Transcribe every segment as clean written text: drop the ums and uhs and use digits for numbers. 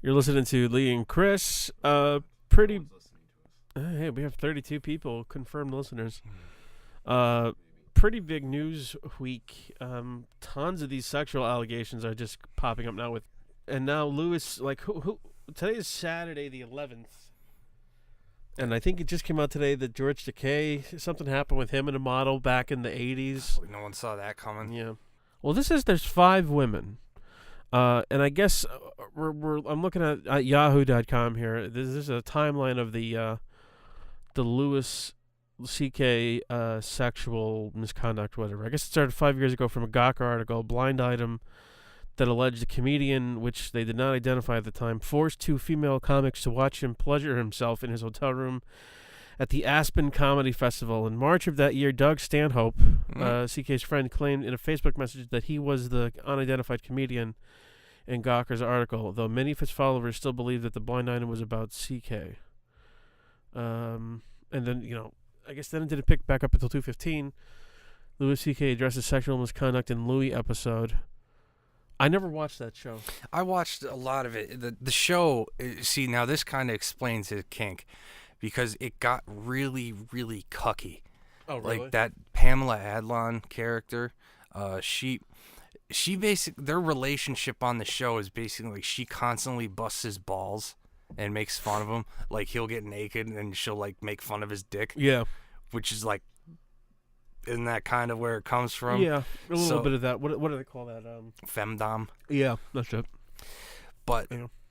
You're listening to Lee and Chris. Pretty. Hey, we have 32 people confirmed listeners. Pretty big news week. Tons of these sexual allegations are just popping up now. And now Lewis, like, who? Today is Saturday the 11th, and I think it just came out today that George Takei, something happened with him and a model back in the 80s. No one saw that coming. Yeah. Well, there's 5 women. And I guess I'm looking at Yahoo.com here. This is a timeline of the Louis C.K. Sexual misconduct, whatever. I guess it started 5 years ago from a Gawker article, blind item, that alleged the comedian, which they did not identify at the time, forced 2 female comics to watch him pleasure himself in his hotel room at the Aspen Comedy Festival. In March of that year, Doug Stanhope, CK's friend, claimed in a Facebook message that he was the unidentified comedian in Gawker's article, though many of his followers still believe that the blind item was about CK. And then, I guess then it didn't pick back up until 2:15. Louis C.K. addresses sexual misconduct in Louis episode. I never watched that show. I watched a lot of it. The show, see, now this kind of explains his kink, because it got really, really cucky. Oh, really? Like that Pamela Adlon character, she basically, their relationship on the show is basically like she constantly busts his balls and makes fun of him. Like he'll get naked and she'll like make fun of his dick. Yeah. Which is like, isn't that kind of where it comes from? Yeah, a little bit of that. What do they call that? Femdom. Yeah, that's it. But,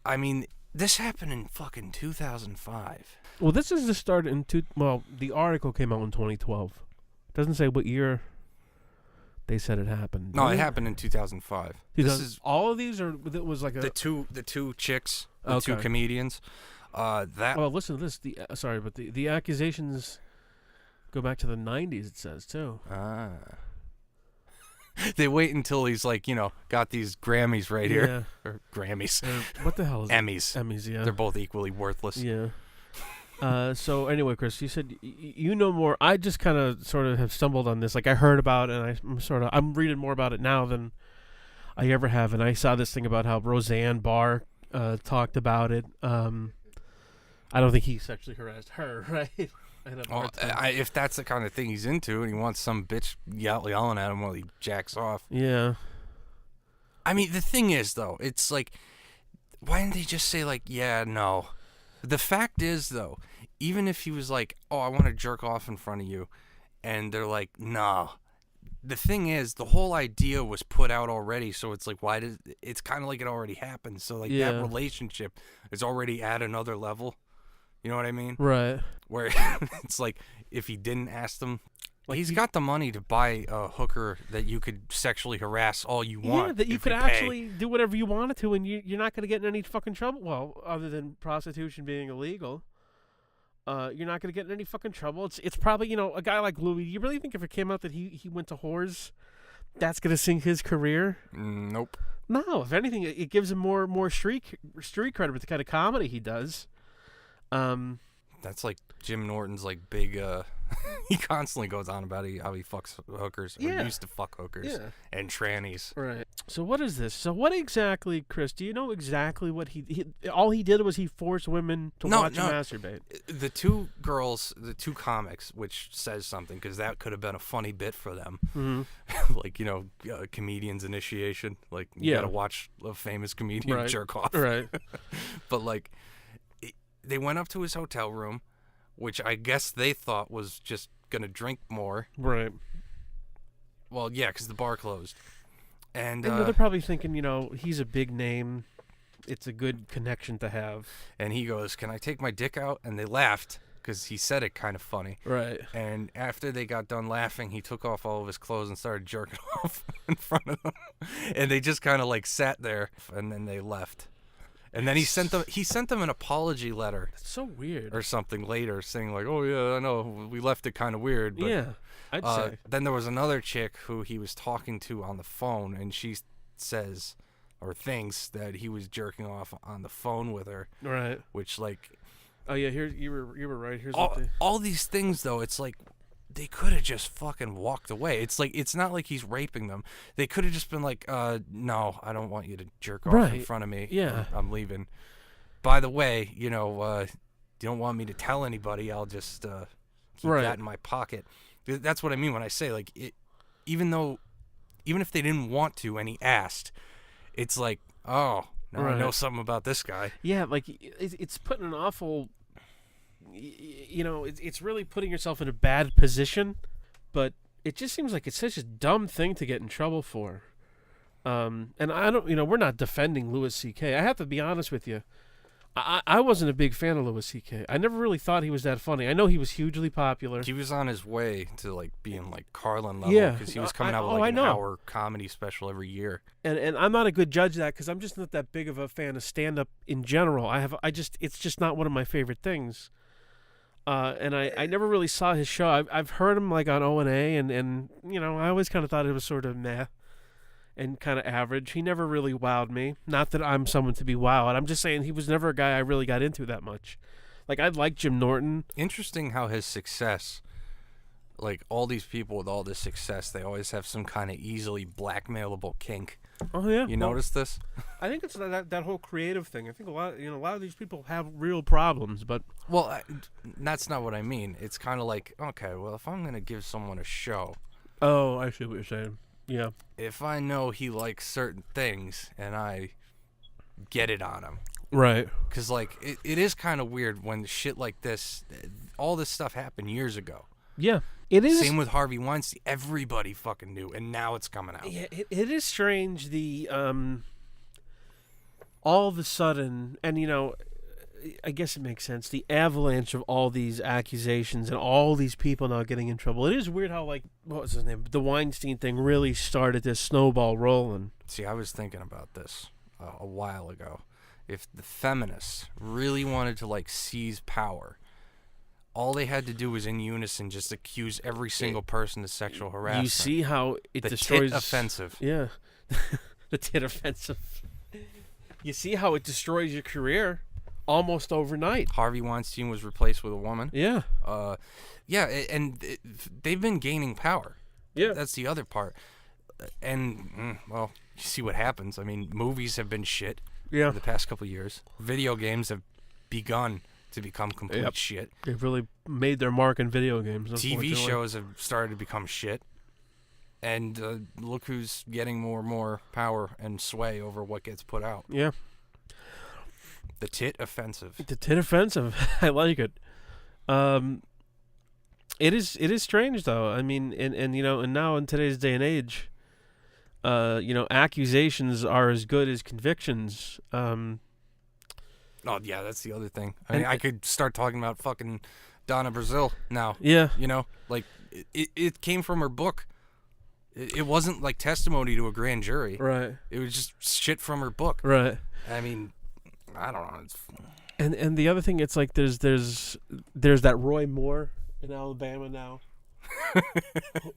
I mean, this happened in fucking 2005. Well, this is the start the article came out in 2012. It doesn't say what year they said it happened. No, it happened in 2005. This is all of these, or it was like the two chicks, the 2 comedians. Well, listen to this. The accusations go back to the 90s, it says, too. They wait until he's like, got these Grammys right here. Or Grammys. What the hell is Emmys. It? Emmys, yeah. They're both equally worthless. Yeah. So anyway, Chris, you said you know more. I just kind of sort of have stumbled on this. Like I heard about it, and I'm reading more about it now than I ever have. And I saw this thing about how Roseanne Barr talked about it. I don't think he sexually harassed her, right? If that's the kind of thing he's into, and he wants some bitch yelling at him while he jacks off. Yeah. I mean, the thing is, though, it's like, why didn't they just say, like, yeah, no? The fact is, though, even if he was like, oh, I want to jerk off in front of you, and they're like, no. The thing is, the whole idea was put out already, so it's like, it's kind of like it already happened. So, like, that relationship is already at another level. You know what I mean? Right. Where it's like, if he didn't ask them, he's got the money to buy a hooker that you could sexually harass all you want. Yeah, that you could actually do whatever you wanted to, and you're not going to get in any fucking trouble. Well, other than prostitution being illegal, you're not going to get in any fucking trouble. It's probably, a guy like Louis. You really think if it came out that he went to whores, that's going to sink his career? Nope. No, if anything, it gives him more street credit with the kind of comedy he does. That's like Jim Norton's like big he constantly goes on about how he fucks hookers or used to fuck hookers and trannies. Right. So what is this? So what exactly, Chris, do you know exactly what he all he did was he forced women to watch him masturbate? The 2 girls, the 2 comics, which says something because that could have been a funny bit for them. Mm-hmm. Like, comedian's initiation. Like, you got to watch a famous comedian jerk off. Right. But like, they went up to his hotel room, which I guess they thought was just going to drink more. Right. Well, yeah, because the bar closed. And they're probably thinking, he's a big name. It's a good connection to have. And he goes, can I take my dick out? And they laughed because he said it kind of funny. Right. And after they got done laughing, he took off all of his clothes and started jerking off in front of them. And they just kind of like sat there, and then they left. And then he sent them an apology letter. That's so weird. Or something later, saying like, "Oh yeah, I know we left it kind of weird." But, yeah, I'd say. Then there was another chick who he was talking to on the phone, and she says or thinks that he was jerking off on the phone with her. Right. Which like, oh yeah, here you were right. Here's all these things though. It's like, they could have just fucking walked away. It's like, it's not like he's raping them. They could have just been like, no, I don't want you to jerk off in front of me. Yeah. I'm leaving. by the way, you don't want me to tell anybody. I'll just keep Right. that in my pocket. That's what I mean when I say, like, even if they didn't want to and he asked, it's like, oh, now I know Right. something about this guy. Yeah, like it's putting an awful, it's really putting yourself in a bad position, but it just seems like it's such a dumb thing to get in trouble for. And I don't, we're not defending Louis C.K. I have to be honest with you. I wasn't a big fan of Louis C.K. I never really thought he was that funny. I know he was hugely popular. He was on his way to like being like Carlin level, Yeah. because he was coming I- out with oh, like I an know. hour comedy special every year. And I'm not a good judge of that because I'm just not that big of a fan of stand up in general. It's just not one of my favorite things. And I never really saw his show. I've heard him like on O&A and I always kind of thought it was sort of meh and kind of average. He never really wowed me. Not that I'm someone to be wowed. I'm just saying he was never a guy I really got into that much. Like I like Jim Norton. Interesting how his success, like all these people with all this success, they always have some kind of easily blackmailable kink. Oh yeah. You notice this? I think it's that whole creative thing. I think a lot of these people have real problems, but Well, that's not what I mean. It's kind of like, okay, well, if I'm gonna give someone a show, oh, I see what you're saying. Yeah. if I know he likes certain things and I get it on him, Right. because like it is kind of weird when shit like this, all this stuff happened years ago. Yeah. It is. Same with Harvey Weinstein. Everybody fucking knew, and now it's coming out. Yeah, it is strange. The all of a sudden, and I guess it makes sense. The avalanche of all these accusations and all these people now getting in trouble. It is weird how what was his name? The Weinstein thing really started this snowball rolling. See, I was thinking about this a while ago. If the feminists really wanted to like seize power, all they had to do was in unison just accuse every single person of sexual harassment. You see how it the destroys tit offensive. Yeah, the tit offensive. You see how it destroys your career almost overnight. Harvey Weinstein was replaced with a woman. Yeah. They've been gaining power. Yeah. That's the other part. And well, you see what happens. I mean, movies have been shit Yeah. for the past couple of years. Video games have begun to become complete Yep. shit. They've really made their mark in video games. TV unfortunately. shows have started to become shit. And look who's getting more and more power and sway over what gets put out. Yeah. The tit offensive. The tit offensive. I like it. It is strange though. I mean, and now in today's day and age, accusations are as good as convictions. Oh, yeah, that's the other thing. I mean, I could start talking about fucking Donna Brazil now. Yeah. Like, it came from her book. It wasn't like testimony to a grand jury. Right. It was just shit from her book. Right. I mean, I don't know. And the other thing, it's like there's that Roy Moore in Alabama now,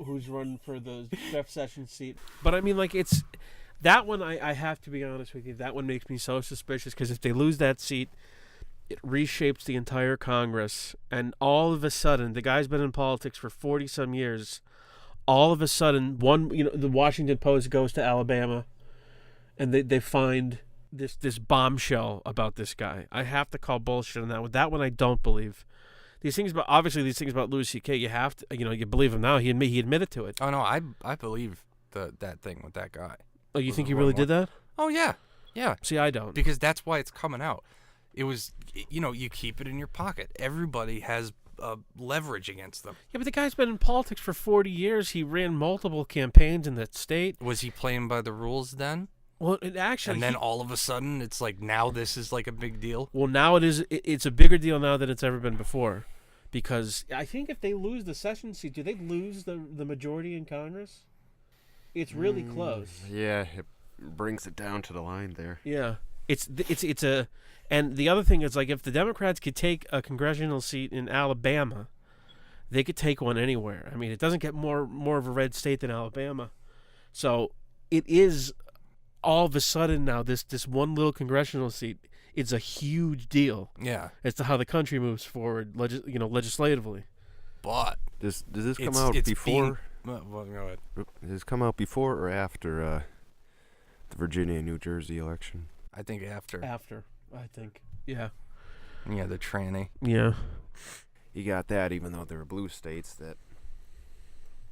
who's running for the Jeff Sessions seat. But I mean, like it's that one. I have to be honest with you. That one makes me so suspicious because if they lose that seat, it reshapes the entire Congress, and all of a sudden, the guy's been in politics for 40 some years. All of a sudden, the Washington Post goes to Alabama, and they find this bombshell about this guy. I have to call bullshit on that one. That one I don't believe. These things about Louis C.K. You have to, you believe him now. He admitted to it. Oh no, I believe that thing with that guy. Oh, you think he really did that? Oh yeah. See, I don't. Because that's why it's coming out. It was, you keep it in your pocket. Everybody has leverage against them. Yeah, but the guy's been in politics for 40 years. He ran multiple campaigns in that state. Was he playing by the rules then? Well, it actually, and then all of a sudden, it's like now this is like a big deal. Well, now it is. It's a bigger deal now than it's ever been before, because I think if they lose the Sessions seat, do they lose the majority in Congress? It's really close. Yeah, it brings it down to the line there. Yeah, it's a, and the other thing is like if the Democrats could take a congressional seat in Alabama, they could take one anywhere. I mean, it doesn't get more of a red state than Alabama, so it is. All of a sudden now, this one little congressional seat is a huge deal. Yeah. As to how the country moves forward, legislatively. But does this come out before? Well, go ahead. Does this come out before or after the Virginia and New Jersey election? I think after. After. I think. Yeah. Yeah, the tranny. Yeah. You got that, even though there are blue states, that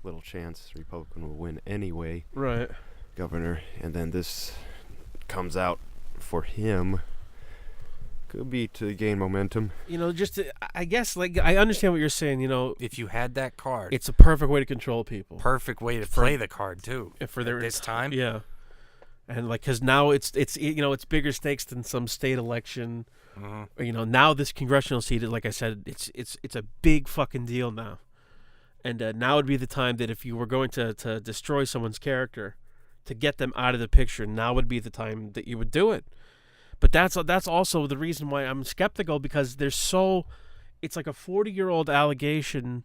little chance Republican will win anyway. Right. Governor. And then this comes out for him. Could be to gain momentum. I guess, I understand what you're saying, If you had that card, it's a perfect way to control people. perfect way to play the card too. For their this time. Yeah. And because now it's it's bigger stakes than some state election. Mm-hmm. Now this congressional seat, like I said, it's a big fucking deal now. And now would be the time that if you were going to destroy someone's character, to get them out of the picture, now would be the time that you would do it. But that's also the reason why I'm skeptical, because it's like a 40-year-old allegation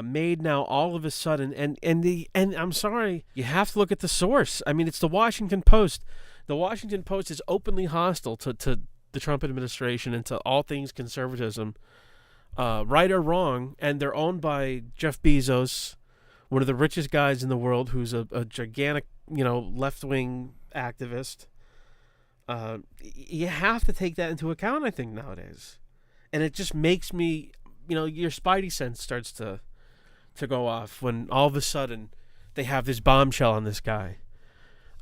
made now all of a sudden, and I'm sorry, you have to look at the source. I mean, it's the Washington Post. The Washington Post is openly hostile to the Trump administration and to all things conservatism, right or wrong, and they're owned by Jeff Bezos, one of the richest guys in the world, who's a gigantic, left-wing activist. You have to take that into account, I think, nowadays. And it just makes me, your spidey sense starts to go off when all of a sudden they have this bombshell on this guy.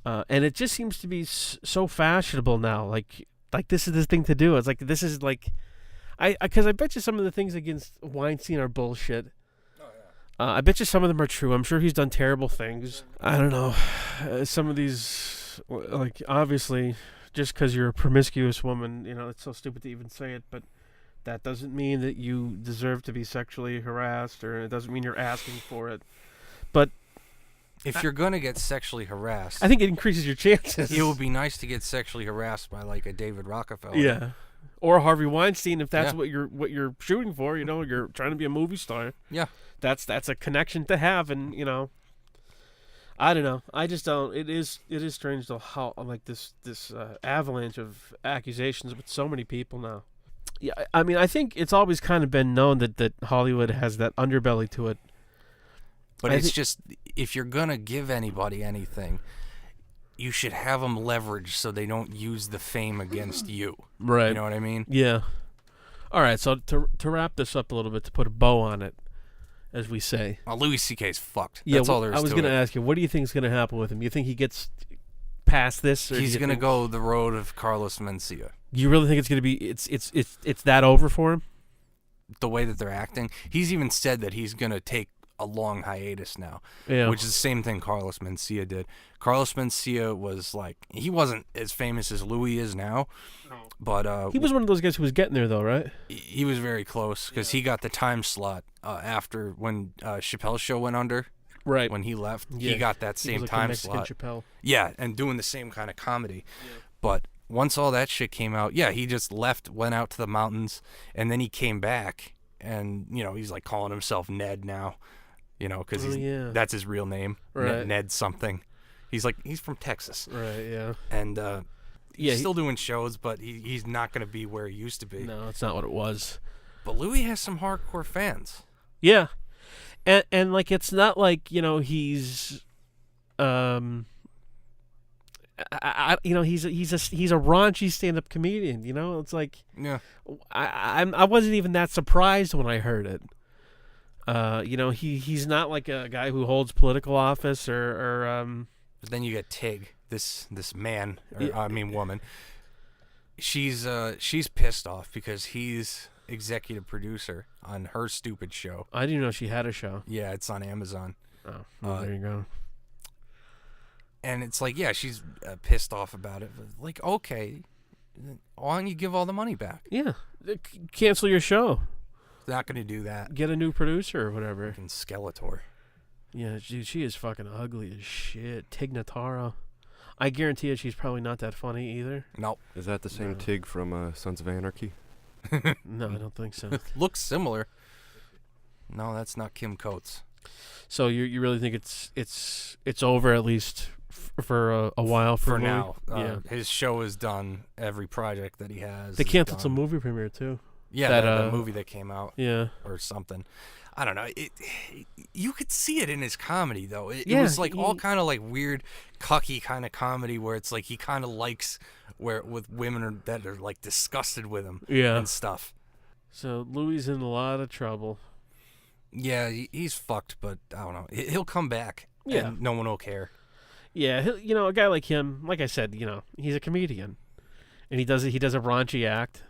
And it just seems to be so fashionable now. Like this is the thing to do. It's like, this is like, because I bet you some of the things against Weinstein are bullshit. Oh, yeah. I bet you some of them are true. I'm sure he's done terrible things. I don't know. Some of these, obviously, just because you're a promiscuous woman, it's so stupid to even say it, but that doesn't mean that you deserve to be sexually harassed, or it doesn't mean you're asking for it. But if you're going to get sexually harassed, I think it increases your chances. it would be nice to get sexually harassed by like a David Rockefeller. Yeah. Or Harvey Weinstein, if that's what you're shooting for, you're trying to be a movie star. Yeah. That's a connection to have, and I don't know. I just don't. It is strange though how this avalanche of accusations with so many people now. Yeah, I mean, I think it's always kind of been known that Hollywood has that underbelly to it. But it's just, if you're gonna give anybody anything, you should have them leveraged so they don't use the fame against you. Right. You know what I mean? Yeah. All right. So to wrap this up a little bit, to put a bow on it, as we say. Louis C.K.'s fucked. Yeah, that's all there is to it. I was going to ask you, what do you think is going to happen with him? You think he gets past this? Or he's going to go the road of Carlos Mencia. You really think it's going to be it's that over for him? The way that they're acting, he's even said that he's going to take a long hiatus now, which is the same thing Carlos Mencia did. Carlos Mencia was he wasn't as famous as Louis is now, but he was one of those guys who was getting there though, right? He was very close because he got the time slot after when Chappelle's show went under. Right. When he left, he got that same time slot. Chappelle. Yeah, and doing the same kind of comedy. Yeah. But once all that shit came out, he just left, went out to the mountains, and then he came back, and he's calling himself Ned now, because that's his real name, right. Ned something. He's from Texas, right? Yeah, and he's still doing shows, but he's not going to be where he used to be. No, it's not what it was. But Louis has some hardcore fans. Yeah, and it's not he's he's a raunchy stand-up comedian. It's I wasn't even that surprised when I heard it. He's not like a guy who holds political office or But then you get Tig, this man, woman. She's pissed off because he's executive producer on her stupid show. I didn't know she had a show. Yeah, it's on Amazon. Oh, well, there you go. And it's she's pissed off about it. But okay, why don't you give all the money back? Yeah, cancel your show. Not going to do that. Get a new producer or whatever. Fucking Skeletor. Yeah, dude, she is fucking ugly as shit. Tig Notaro. I guarantee you she's probably not that funny either. Nope. Is that the same Tig from Sons of Anarchy? No, I don't think so. Looks similar. No, that's not Kim Coates. So you really think it's over at least for a while for Louis? Now? His show is done. Every project that he has. They canceled some movie premiere too. Yeah, that movie that came out. Yeah. Or something. I don't know. You could see it in his comedy though. It Yeah, was like all kind of like weird, cucky kind of comedy where it's like he kind of likes with women that are like disgusted with him Yeah. and stuff. So Louis in a lot of trouble. Yeah, he's fucked, but I don't know. He'll come back. Yeah. And no one will care. Yeah, a guy like him, like I said, he's a comedian, and he does a raunchy act.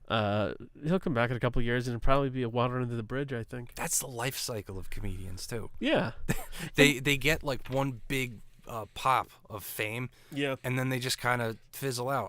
He'll come back in a couple of years and it'll probably be a water under the bridge, I think. That's the life cycle of comedians too. Yeah. They get like one big pop of fame, Yeah. and then they just kind of fizzle out.